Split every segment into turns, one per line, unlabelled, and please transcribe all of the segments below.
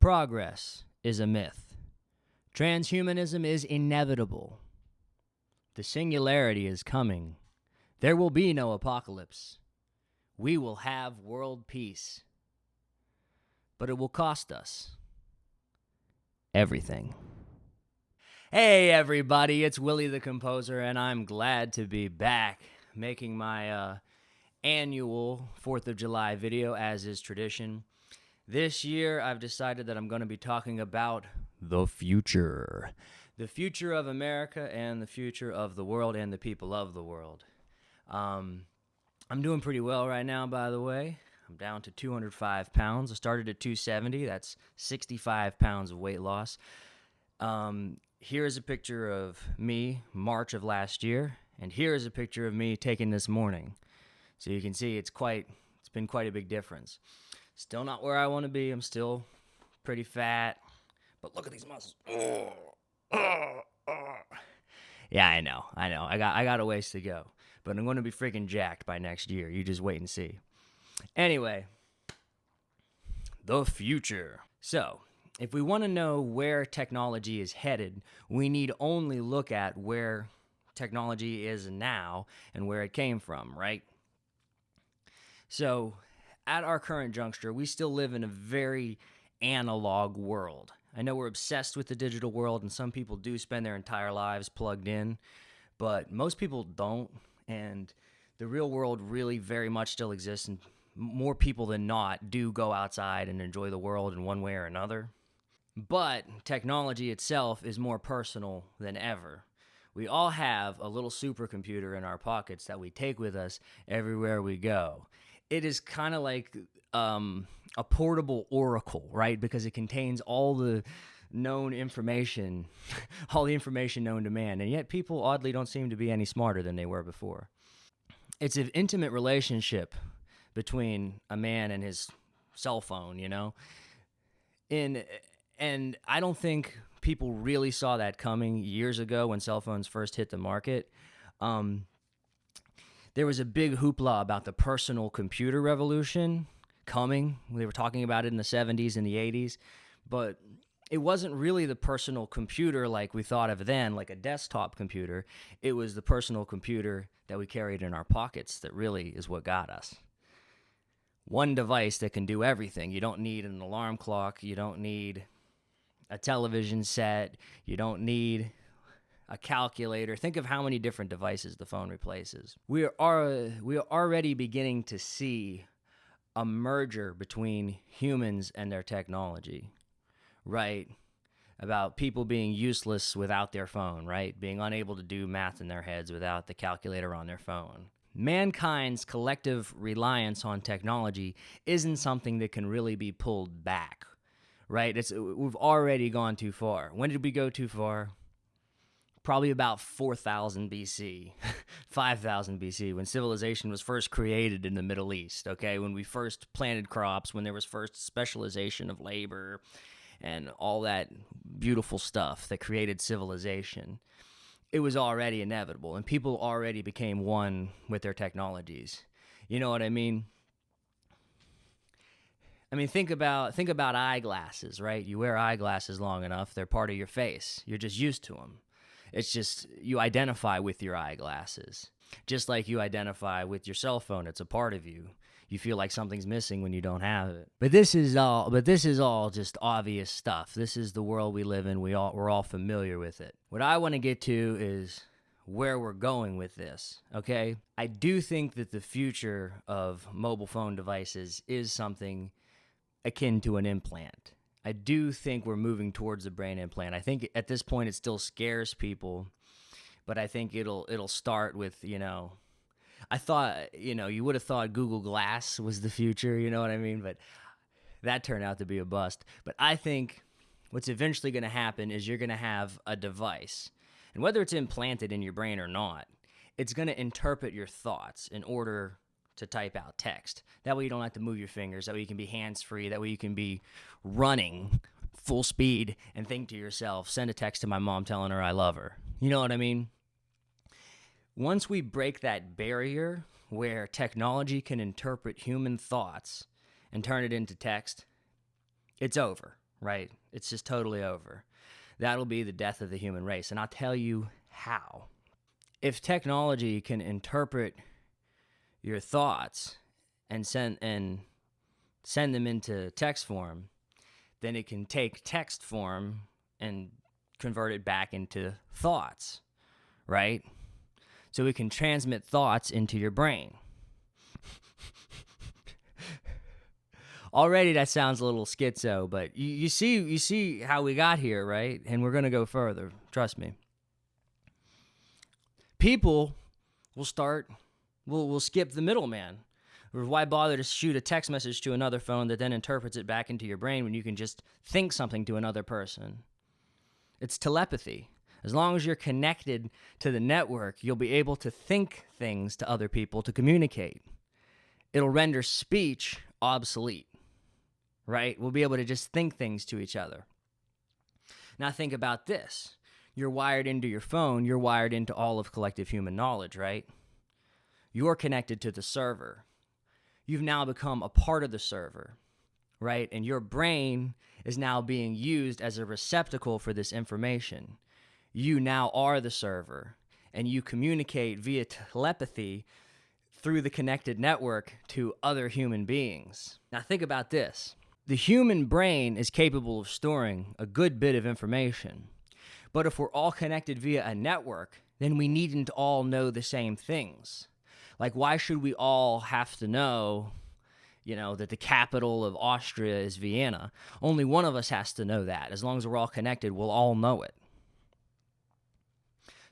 Progress is a myth. Transhumanism is inevitable. The singularity is coming. There will be no apocalypse. We will have world peace. But it will cost us everything. Hey everybody, it's Willy the Composer, and I'm glad to be back making my annual 4th of July video, as is tradition. This year, I've decided that I'm going to be talking about the future. The future of America and the future of the world and the people of the world. I'm doing pretty well right now, by the way. I'm down to 205 pounds. I started at 270. That's 65 pounds of weight loss. Here's a picture of me March of last year, and here's a picture of me taken this morning. So you can see it's been quite a big difference. Still not where I want to be. I'm still pretty fat, but look at these muscles. Yeah, I know. I got a ways to go, but I'm going to be freaking jacked by next year. You just wait and see. Anyway, the future. So, if we want to know where technology is headed, we need only look at where technology is now and where it came from, right? So, at our current juncture, we still live in a very analog world. I know we're obsessed with the digital world, and some people do spend their entire lives plugged in, but most people don't, and the real world really very much still exists, and more people than not do go outside and enjoy the world in one way or another. But technology itself is more personal than ever. We all have a little supercomputer in our pockets that we take with us everywhere we go. It is kind of like a portable oracle, right? Because it contains all the known information, all the information known to man, and yet people oddly don't seem to be any smarter than they were before. It's an intimate relationship between a man and his cell phone, you know? And I don't think people really saw that coming years ago when cell phones first hit the market. There was a big hoopla about the personal computer revolution coming. They were talking about it in the 70s and the 80s, but it wasn't really the personal computer like we thought of then, like a desktop computer. It was the personal computer that we carried in our pockets that really is what got us. One device that can do everything. You don't need an alarm clock. You don't need a television set. You don't need a calculator. Think of how many different devices the phone replaces. We are already beginning to see a merger between humans and their technology, right? About people being useless without their phone, right? Being unable to do math in their heads without the calculator on their phone. Mankind's collective reliance on technology isn't something that can really be pulled back, right? We've already gone too far. When did we go too far? Probably about 4,000 BC, 5,000 BC, when civilization was first created in the Middle East, okay? When we first planted crops, when there was first specialization of labor and all that beautiful stuff that created civilization. It was already inevitable, and people already became one with their technologies. You know what I mean? Think about eyeglasses, right? You wear eyeglasses long enough, they're part of your face. You're just used to them. It's just you identify with your eyeglasses. Just like you identify with your cell phone, it's a part of you. You feel like something's missing when you don't have it. But this is all just obvious stuff. This is the world we live in. We're all familiar with it. What I want to get to is where we're going with this, okay? I do think that the future of mobile phone devices is something akin to an implant. I do think we're moving towards a brain implant. I think at this point it still scares people, but I think it'll start with, I thought, you would have thought Google Glass was the future, you know what I mean? But that turned out to be a bust. But I think what's eventually going to happen is you're going to have a device, and whether it's implanted in your brain or not, it's going to interpret your thoughts in order to type out text. That way you don't have to move your fingers. That way you can be hands-free. That way you can be running full speed and think to yourself, send a text to my mom telling her I love her. You know what I mean? Once we break that barrier where technology can interpret human thoughts and turn it into text, it's over, right? It's just totally over. That'll be the death of the human race. And I'll tell you how. If technology can interpret your thoughts and send them into text form, then it can take text form and convert it back into thoughts, right? So it can transmit thoughts into your brain. Already that sounds a little schizo, but you see how we got here, right? And we're going to go further. Trust me. People will skip the middleman. Or why bother to shoot a text message to another phone that then interprets it back into your brain when you can just think something to another person? It's telepathy. As long as you're connected to the network, you'll be able to think things to other people to communicate. It'll render speech obsolete, right? We'll be able to just think things to each other. Now think about this. You're wired into your phone. You're wired into all of collective human knowledge, right? You're connected to the server. You've now become a part of the server, right? And your brain is now being used as a receptacle for this information. You now are the server, and you communicate via telepathy through the connected network to other human beings. Now think about this. The human brain is capable of storing a good bit of information. But if we're all connected via a network, then we needn't all know the same things. Like, why should we all have to know, that the capital of Austria is Vienna? Only one of us has to know that. As long as we're all connected, we'll all know it.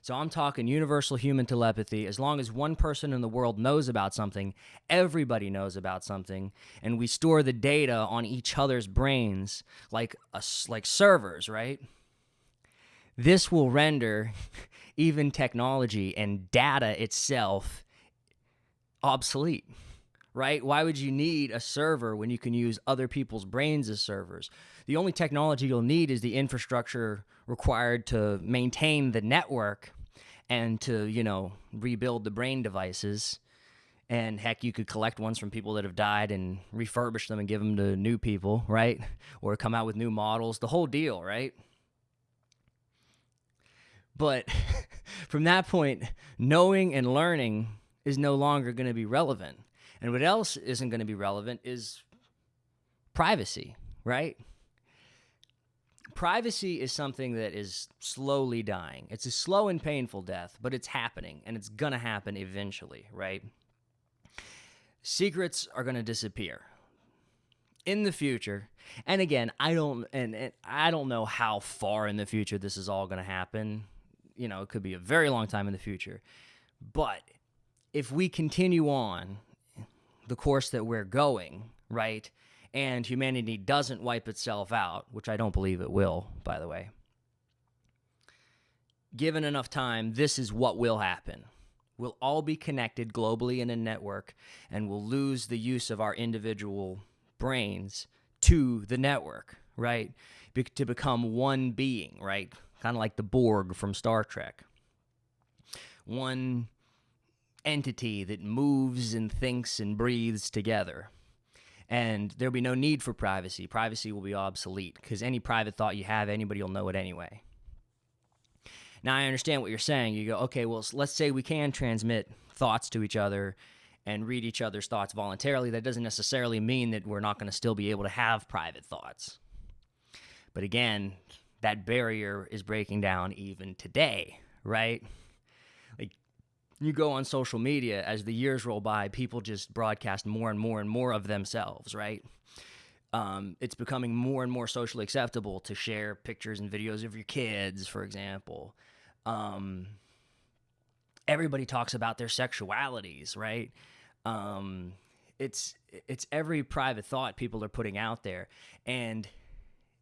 So I'm talking universal human telepathy. As long as one person in the world knows about something, everybody knows about something, and we store the data on each other's brains like servers, right? This will render even technology and data itself obsolete, right? Why would you need a server when you can use other people's brains as servers? The only technology you'll need is the infrastructure required to maintain the network and to, rebuild the brain devices. And heck, you could collect ones from people that have died and refurbish them and give them to new people, right? Or come out with new models, the whole deal, right? But from that point, knowing and learning is no longer going to be relevant. And what else isn't going to be relevant is privacy, right? Privacy is something that is slowly dying. It's a slow and painful death, but it's happening, and it's going to happen eventually, right? Secrets are going to disappear in the future. And again, I don't know how far in the future this is all going to happen. It could be a very long time in the future. But if we continue on the course that we're going, right, and humanity doesn't wipe itself out, which I don't believe it will, by the way, given enough time, this is what will happen. We'll all be connected globally in a network, and we'll lose the use of our individual brains to the network, right, to become one being, right, kind of like the Borg from Star Trek. One entity that moves and thinks and breathes together. And there'll be no need for privacy. Privacy will be obsolete because any private thought you have, anybody will know it anyway. Now, I understand what you're saying. You go, okay, well, let's say we can transmit thoughts to each other and read each other's thoughts voluntarily. That doesn't necessarily mean that we're not going to still be able to have private thoughts. But again, that barrier is breaking down even today, right? Like, you go on social media, as the years roll by, people just broadcast more and more and more of themselves, right? It's becoming more and more socially acceptable to share pictures and videos of your kids, for example. Everybody talks about their sexualities, right? It's every private thought people are putting out there. And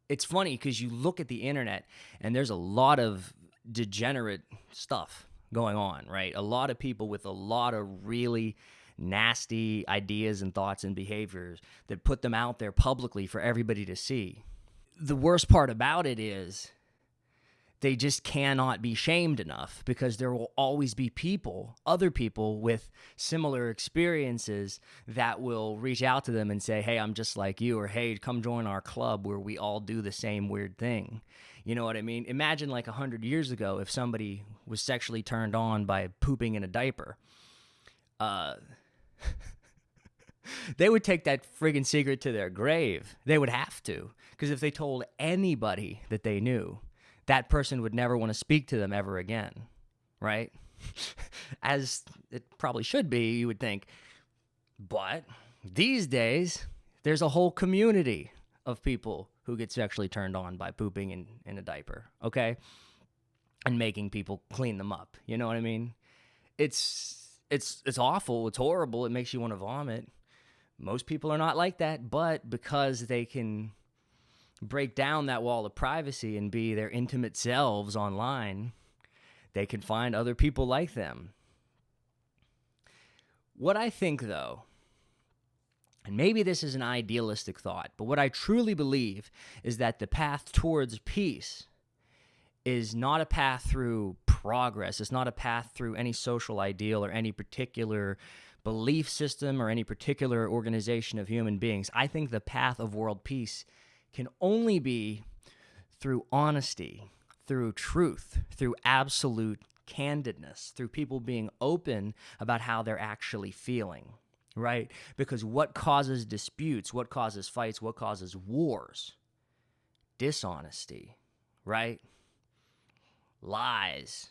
it's funny because you look at the internet and there's a lot of degenerate stuff going on, right? A lot of people with a lot of really nasty ideas and thoughts and behaviors that put them out there publicly for everybody to see. The worst part about it is they just cannot be shamed enough, because there will always be other people with similar experiences that will reach out to them and say, hey, I'm just like you, or hey, come join our club where we all do the same weird thing. You know what I mean? Imagine like 100 years ago, if somebody was sexually turned on by pooping in a diaper. They would take that friggin' secret to their grave. They would have to, because if they told anybody that they knew, that person would never want to speak to them ever again, right? As it probably should be, you would think. But these days, there's a whole community of people who get sexually turned on by pooping in a diaper, okay? And making people clean them up, you know what I mean? It's awful, it's horrible, it makes you want to vomit. Most people are not like that, but because they can break down that wall of privacy and be their intimate selves online, they can find other people like them. What I think, though, and maybe this is an idealistic thought, but what I truly believe is that the path towards peace is not a path through progress. It's not a path through any social ideal or any particular belief system or any particular organization of human beings. I think the path of world peace can only be through honesty, through truth, through absolute candidness, through people being open about how they're actually feeling, right? Because what causes disputes, what causes fights, what causes wars? Dishonesty, right? Lies,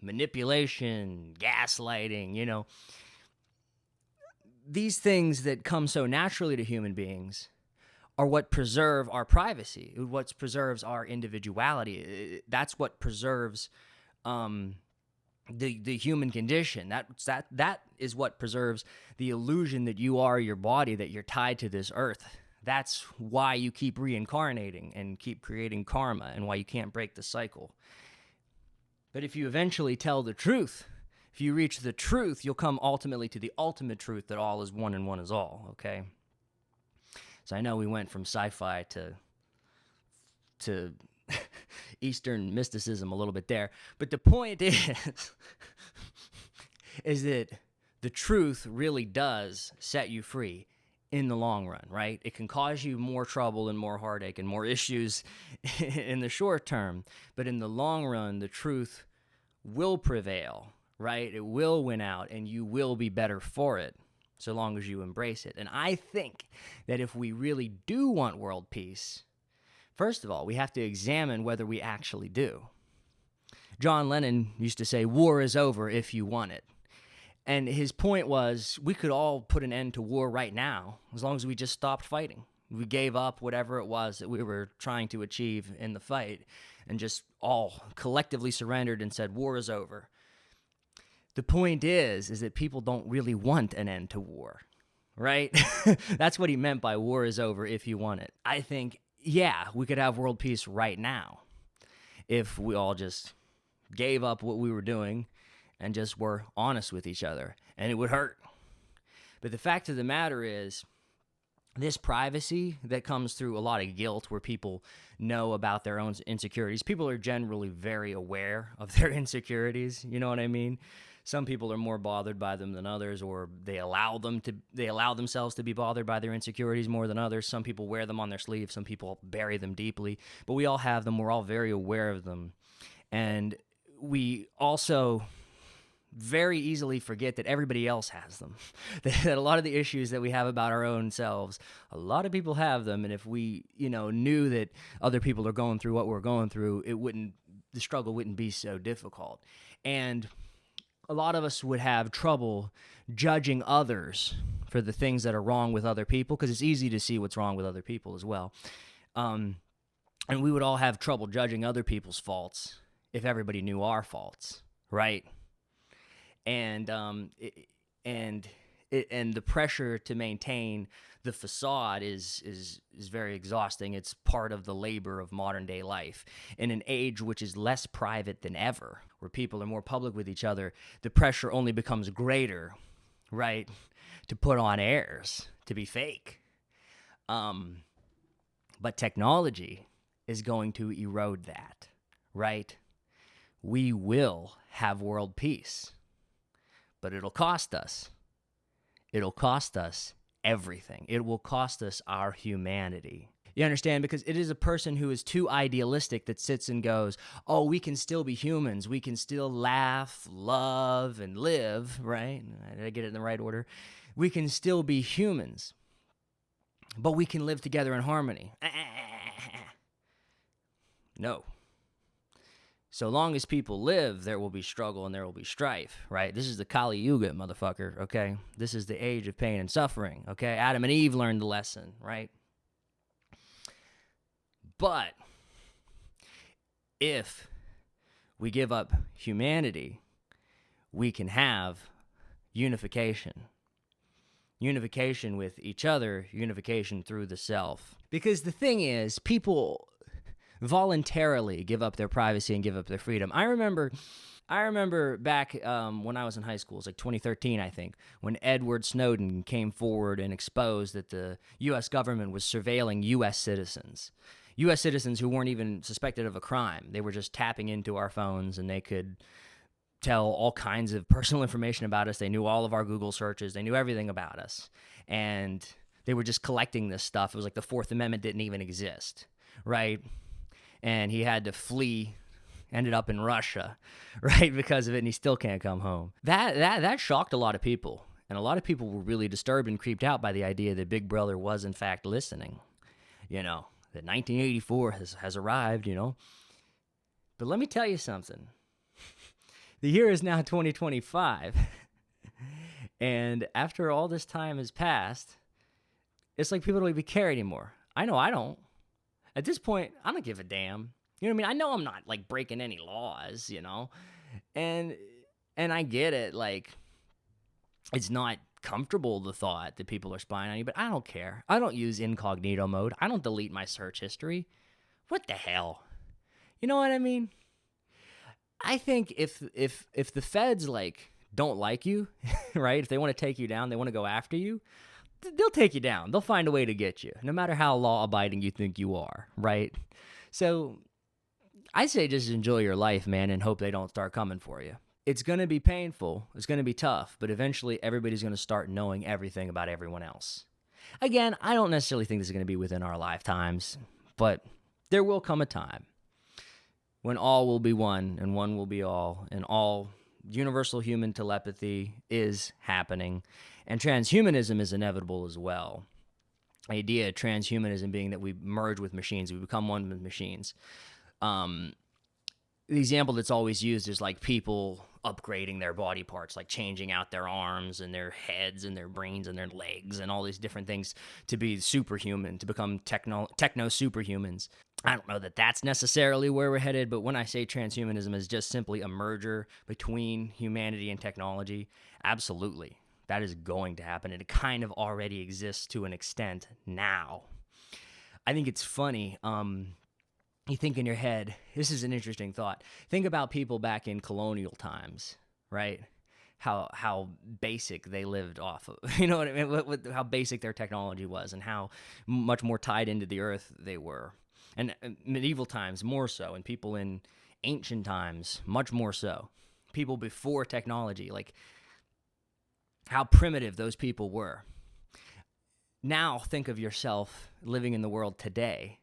manipulation, gaslighting, you know. These things that come so naturally to human beings are what preserve our privacy, what preserves our individuality. That's what preserves the human condition. That is what preserves the illusion that you are your body, that you're tied to this earth. That's why you keep reincarnating and keep creating karma, and why you can't break the cycle. But if you eventually tell the truth, if you reach the truth, you'll come ultimately to the ultimate truth, that all is one and one is all, okay? So I know we went from sci-fi to Eastern mysticism a little bit there, but the point is that the truth really does set you free in the long run, right? It can cause you more trouble and more heartache and more issues in the short term, but in the long run, the truth will prevail, right? It will win out, and you will be better for it, so long as you embrace it. And I think that if we really do want world peace, first of all, we have to examine whether we actually do. John Lennon used to say, war is over if you want it. And his point was, we could all put an end to war right now, as long as we just stopped fighting. We gave up whatever it was that we were trying to achieve in the fight, and just all collectively surrendered and said, war is over. The point is that people don't really want an end to war, right? That's what he meant by war is over if you want it. I think, yeah, we could have world peace right now if we all just gave up what we were doing and just were honest with each other, and it would hurt. But the fact of the matter is, this privacy that comes through a lot of guilt, where people know about their own insecurities. People are generally very aware of their insecurities, you know what I mean? Some people are more bothered by them than others, or they allow themselves to be bothered by their insecurities more than others. Some people wear them on their sleeve, some people bury them deeply, but we all have them. We're all very aware of them. And we also very easily forget that everybody else has them. That a lot of the issues that we have about our own selves, a lot of people have them. And if we, knew that other people are going through what we're going through, the struggle wouldn't be so difficult. And a lot of us would have trouble judging others for the things that are wrong with other people, because it's easy to see what's wrong with other people as well. And we would all have trouble judging other people's faults if everybody knew our faults, right? And the pressure to maintain the facade is very exhausting. It's part of the labor of modern day life. In an age which is less private than ever, where people are more public with each other, the pressure only becomes greater, right? To put on airs, to be fake. But technology is going to erode that, right? We will have world peace, but it'll cost us. It'll cost us everything. It will cost us our humanity. You understand? Because it is a person who is too idealistic that sits and goes, oh, we can still be humans. We can still laugh, love, and live, right? Did I get it in the right order? We can still be humans, but we can live together in harmony. No. So long as people live, there will be struggle and there will be strife, right? This is the Kali Yuga, motherfucker, okay? This is the age of pain and suffering, okay? Adam and Eve learned the lesson, right? But if we give up humanity, we can have unification. Unification with each other, unification through the self. Because the thing is, people voluntarily give up their privacy and give up their freedom. I remember back when I was in high school, it was like 2013, I think, when Edward Snowden came forward and exposed that the U.S. government was surveilling U.S. citizens who weren't even suspected of a crime. They were just tapping into our phones, and they could tell all kinds of personal information about us. They knew all of our Google searches. They knew everything about us. And they were just collecting this stuff. It was like the Fourth Amendment didn't even exist, right? And he had to flee, ended up in Russia, right, because of it, and he still can't come home. That shocked a lot of people, and a lot of people were really disturbed and creeped out by the idea that Big Brother was, in fact, listening, that 1984 has arrived, But let me tell you something. The year is now 2025, and after all this time has passed, it's like people don't even care anymore. I know I don't. At this point, I don't give a damn. You know what I mean? I know I'm not, like, breaking any laws, And I get it, like, it's not comfortable, the thought that people are spying on you, but I don't care. I don't use incognito mode. I don't delete my search history. What the hell? You know what I mean? I think if the feds, like, don't like you, right? If they want to take you down, they want to go after you, they'll take you down. They'll find a way to get you, no matter how law-abiding you think you are, right? So I say just enjoy your life, man, and hope they don't start coming for you. It's going to be painful. It's going to be tough, but eventually everybody's going to start knowing everything about everyone else. Again, I don't necessarily think this is going to be within our lifetimes, but there will come a time when all will be one and one will be all, and all universal human telepathy is happening, and transhumanism is inevitable as well. The idea of transhumanism being that we merge with machines, we become one with machines. The example that's always used is like people upgrading their body parts, like changing out their arms and their heads and their brains and their legs and all these different things to be superhuman, to become techno superhumans. I don't know that that's necessarily where we're headed, but when I say transhumanism is just simply a merger between humanity and technology, absolutely. That is going to happen, and it kind of already exists to an extent now. I think it's funny. You think in your head, this is an interesting thought. Think about people back in colonial times, right? How basic they lived off of, you know what I mean? How basic their technology was, and how much more tied into the earth they were. And medieval times more so, and people in ancient times much more so. People before technology, like how primitive those people were. Now think of yourself living in the world today.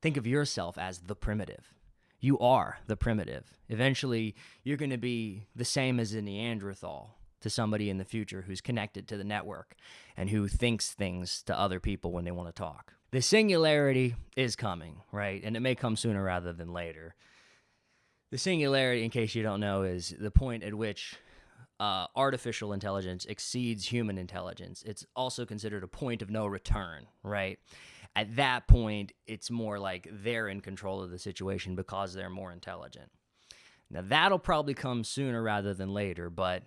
Think of yourself as the primitive. You are the primitive. Eventually, you're going to be the same as a Neanderthal to somebody in the future who's connected to the network and who thinks things to other people when they want to talk. The singularity is coming, right? And it may come sooner rather than later. The singularity, in case you don't know, is the point at which artificial intelligence exceeds human intelligence. It's also considered a point of no return, right? At that point, it's more like they're in control of the situation because they're more intelligent. Now, that'll probably come sooner rather than later, but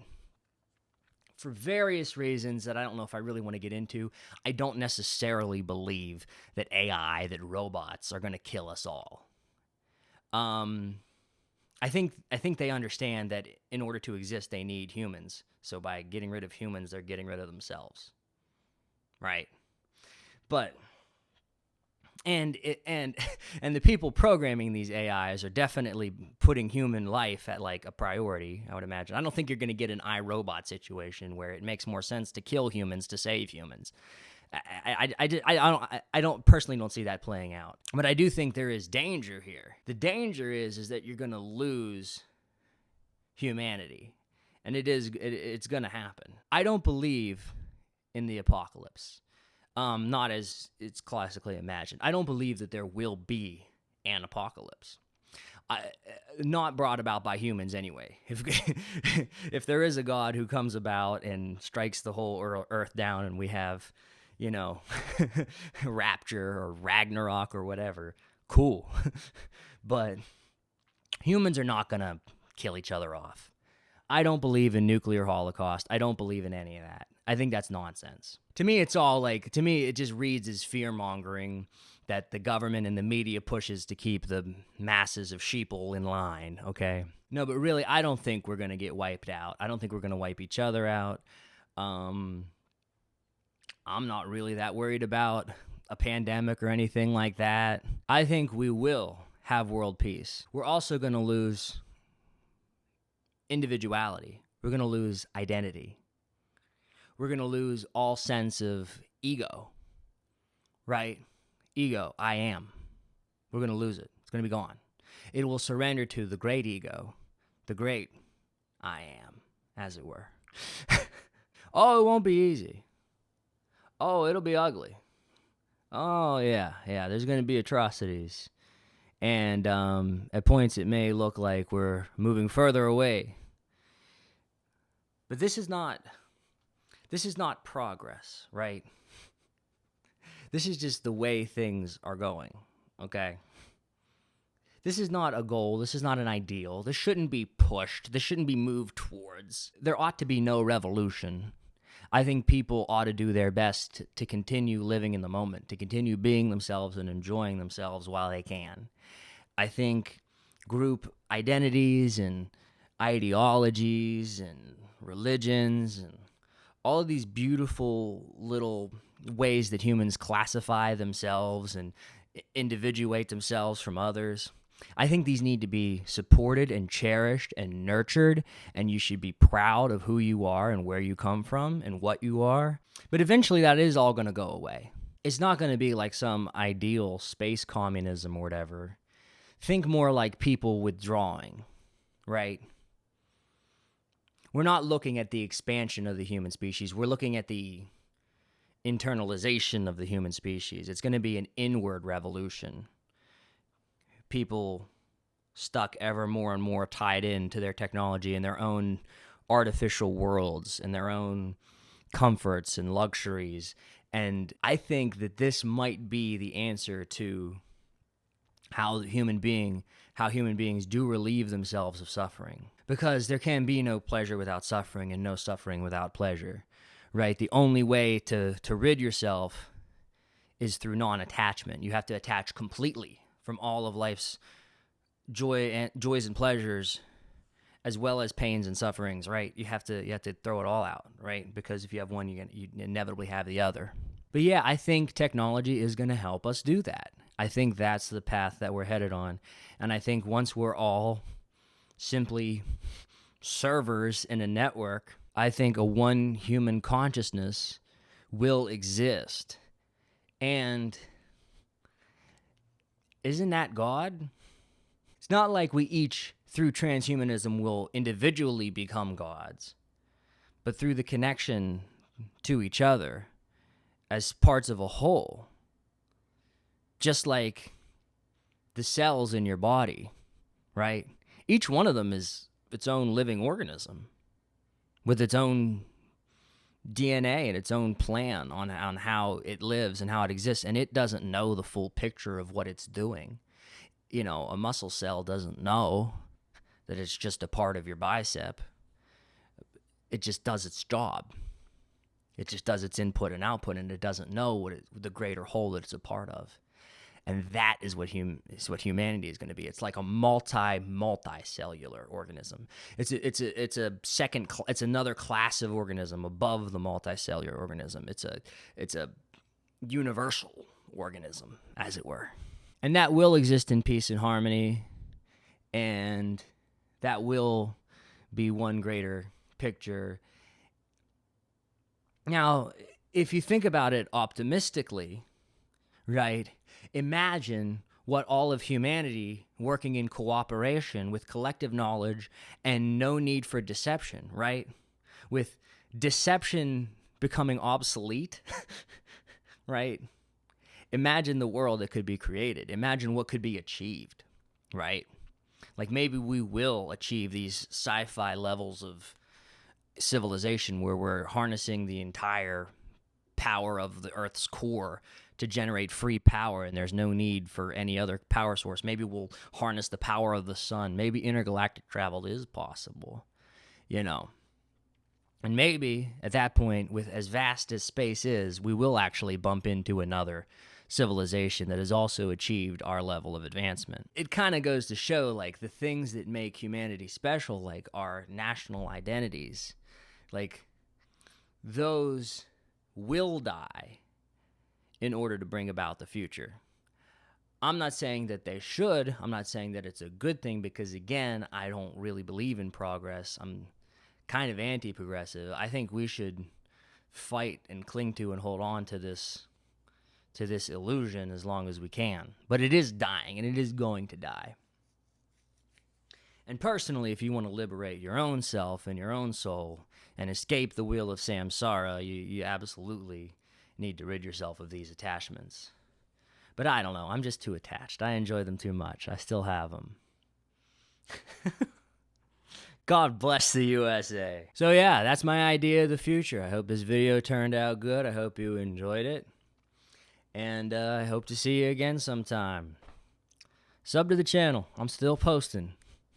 for various reasons that I don't know if I really want to get into, I don't necessarily believe that AI, that robots are going to kill us all. I think they understand that in order to exist, they need humans. So by getting rid of humans, they're getting rid of themselves, right? But And and the people programming these AIs are definitely putting human life at like a priority, I would imagine. I don't think you're going to get an iRobot situation where it makes more sense to kill humans to save humans. I don't personally don't see that playing out. But I do think there is danger here. The danger is that you're going to lose humanity. And it's going to happen. I don't believe in the apocalypse. Not as it's classically imagined. I don't believe that there will be an apocalypse. Not brought about by humans anyway. If there is a God who comes about and strikes the whole earth down and we have, rapture or Ragnarok or whatever, cool. But humans are not going to kill each other off. I don't believe in nuclear holocaust. I don't believe in any of that. I think that's nonsense. To me, it just reads as fear-mongering that the government and the media pushes to keep the masses of sheeple in line, okay? No, but really, I don't think we're going to get wiped out. I don't think we're going to wipe each other out. I'm not really that worried about a pandemic or anything like that. I think we will have world peace. We're also going to lose individuality. We're going to lose identity. We're going to lose all sense of ego, right? Ego, I am. We're going to lose it. It's going to be gone. It will surrender to the great ego, the great I am, as it were. Oh, it won't be easy. Oh, it'll be ugly. Oh, yeah, there's going to be atrocities. And at points, it may look like we're moving further away. But this is not progress, right? This is just the way things are going, okay? This is not a goal. This is not an ideal. This shouldn't be pushed. This shouldn't be moved towards. There ought to be no revolution. I think people ought to do their best to continue living in the moment, to continue being themselves and enjoying themselves while they can. I think group identities and ideologies and religions and all of these beautiful little ways that humans classify themselves and individuate themselves from others, I think these need to be supported and cherished and nurtured, and you should be proud of who you are and where you come from and what you are. But eventually that is all going to go away. It's not going to be like some ideal space communism or whatever. Think more like people withdrawing, right? We're not looking at the expansion of the human species. We're looking at the internalization of the human species. It's going to be an inward revolution. People stuck ever more and more tied into their technology and their own artificial worlds and their own comforts and luxuries. And I think that this might be the answer to how human beings do relieve themselves of suffering. Because there can be no pleasure without suffering and no suffering without pleasure, right? The only way to rid yourself is through non-attachment. You have to attach completely from all of life's joys and pleasures, as well as pains and sufferings, right? You have to throw it all out, right? Because if you have one, you inevitably have the other. But yeah, I think technology is going to help us do that. I think that's the path that we're headed on. And I think once we're all simply servers in a network, I think a one human consciousness will exist. And isn't that God? It's not like we each, through transhumanism, will individually become gods, but through the connection to each other as parts of a whole. Just like the cells in your body, right? Each one of them is its own living organism with its own DNA and its own plan on how it lives and how it exists, and it doesn't know the full picture of what it's doing. You know, a muscle cell doesn't know that it's just a part of your bicep. It just does its job. It just does its input and output, and it doesn't know the greater whole that it's a part of. And that is what humanity is going to be. It's like a multicellular organism. It's another class of organism above the multicellular organism. It's a universal organism, as it were. And that will exist in peace and harmony, and that will be one greater picture. Now, if you think about it optimistically, right, imagine what all of humanity working in cooperation with collective knowledge and no need for deception, right? With deception becoming obsolete, right? Imagine the world that could be created. Imagine what could be achieved, right? Like maybe we will achieve these sci-fi levels of civilization where we're harnessing the entire power of the Earth's core to generate free power, and there's no need for any other power source. Maybe we'll harness the power of the sun. Maybe intergalactic travel is possible, you know. And maybe at that point, with as vast as space is, we will actually bump into another civilization that has also achieved our level of advancement. It kind of goes to show, like, the things that make humanity special, like our national identities, like, those will die in order to bring about the future. I'm not saying that they should. I'm not saying that it's a good thing because, again, I don't really believe in progress. I'm kind of anti-progressive. I think we should fight and cling to and hold on to this illusion as long as we can. But it is dying, and it is going to die. And personally, if you want to liberate your own self and your own soul and escape the wheel of samsara, you absolutely need to rid yourself of these attachments. But I don't know. I'm just too attached. I enjoy them too much. I still have them. God bless the USA. So yeah, that's my idea of the future. I hope this video turned out good. I hope you enjoyed it. And I hope to see you again sometime. Sub to the channel. I'm still posting.